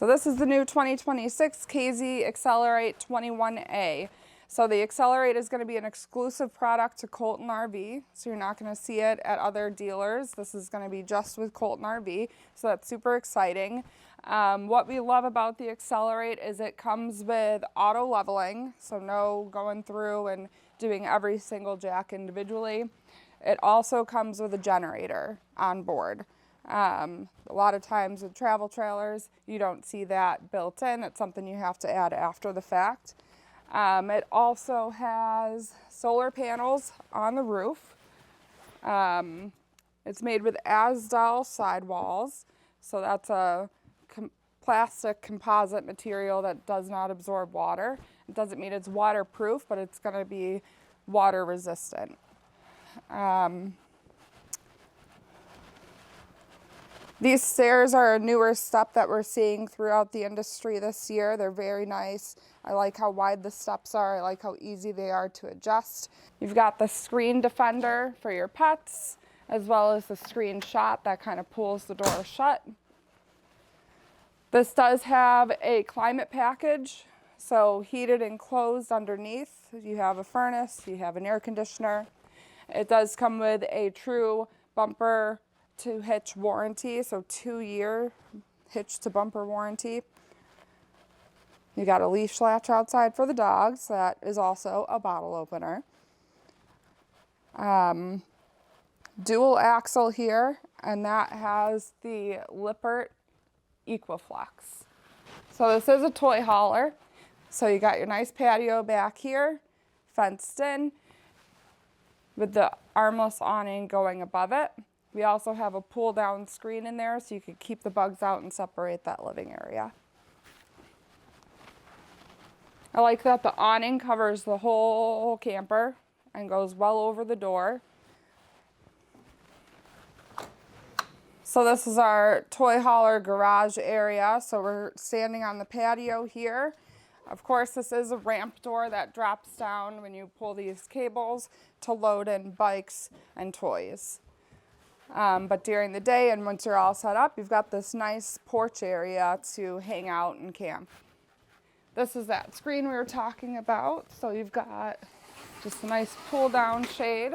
So this is the new 2026 KZ Accelerate 21A. So the Accelerate is going to be an exclusive product to Colton RV. So you're not going to see it at other dealers. This is going to be just with Colton RV. So that's super exciting. What we love about the Accelerate is it comes with auto leveling. So no going through and doing every single jack individually. It also comes with a generator on board. A lot of times with travel trailers, you don't see that built in. It's something you have to add after the fact. It also has solar panels on the roof. It's made with Blasdell sidewalls. So that's a plastic composite material that does not absorb water. It doesn't mean it's waterproof, but it's going to be water resistant. These stairs are a newer step that we're seeing throughout the industry this year. They're very nice. I like how wide the steps are. I like how easy they are to adjust. You've got the screen defender for your pets, as well as the screen shot that kind of pulls the door shut. This does have a climate package, so heated and closed underneath. You have a furnace, you have an air conditioner. It does come with a true bumper to hitch warranty, so 2-year hitch to bumper warranty. You got a leash latch outside for the dogs. That is also a bottle opener. Dual axle here, and that has the Lippert Equiflex. So this is a toy hauler. So you got your nice patio back here, fenced in, with the armless awning going above it. We also have a pull down screen in there so you could keep the bugs out and separate that living area. I like that the awning covers the whole camper and goes well over the door. So this is our toy hauler garage area. So we're standing on the patio here. Of course, this is a ramp door that drops down when you pull these cables to load in bikes and toys. But during the day and once you're all set up, you've got this nice porch area to hang out and camp. This is that screen we were talking about. So you've got just a nice pull down shade.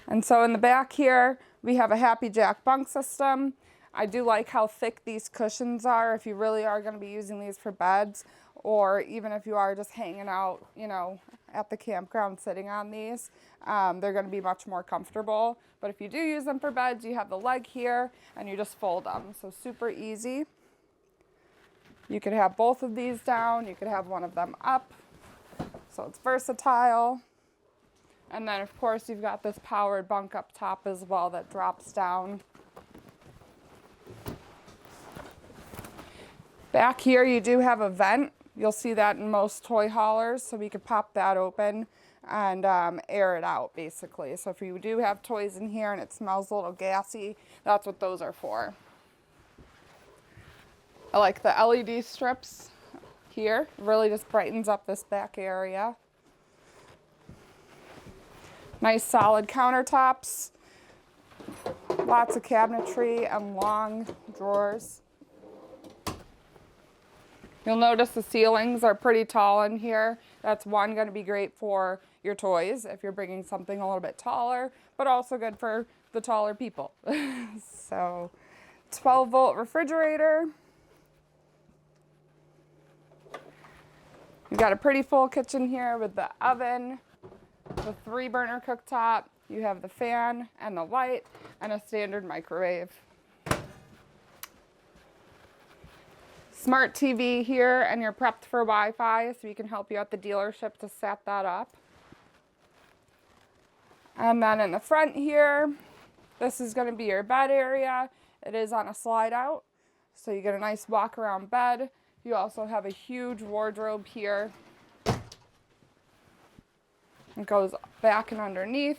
And so in the back here, we have a Happy Jack bunk system. I do like how thick these cushions are if you really are going to be using these for beds, or even if you are just hanging out, you know, at the campground sitting on these. They're going to be much more comfortable. But if you do use them for beds, you have the leg here and you just fold them. So super easy. You could have both of these down. You could have one of them up. So it's versatile. And then of course you've got this powered bunk up top as well that drops down. Back here you do have a vent. You'll see that in most toy haulers, so we could pop that open and air it out basically. So if you do have toys in here and it smells a little gassy, that's what those are for. I like the LED strips here. It really just brightens up this back area. Nice solid countertops, lots of cabinetry and long drawers. You'll notice the ceilings are pretty tall in here. That's one, going to be great for your toys if you're bringing something a little bit taller, but also good for the taller people. So 12-volt refrigerator. You've got a pretty full kitchen here with the oven, the 3-burner cooktop. You have the fan and the light and a standard microwave. Smart TV here, and you're prepped for Wi-Fi, so we can help you at the dealership to set that up. And then in the front here, this is going to be your bed area. It is on a slide out, so you get a nice walk around bed. You also have a huge wardrobe here. It goes back and underneath.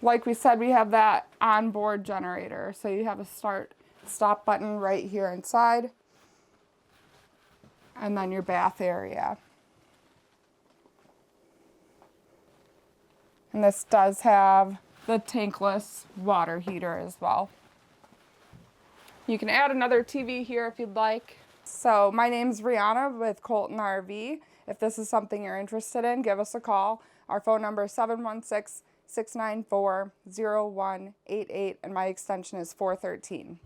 Like we said, we have that onboard generator. So you have a stop button right here inside. And then your bath area. And this does have the tankless water heater as well. You can add another TV here if you'd like. So my name's Rihanna with Colton RV. If this is something you're interested in, give us a call. Our phone number is 716-694-0188 and my extension is 413.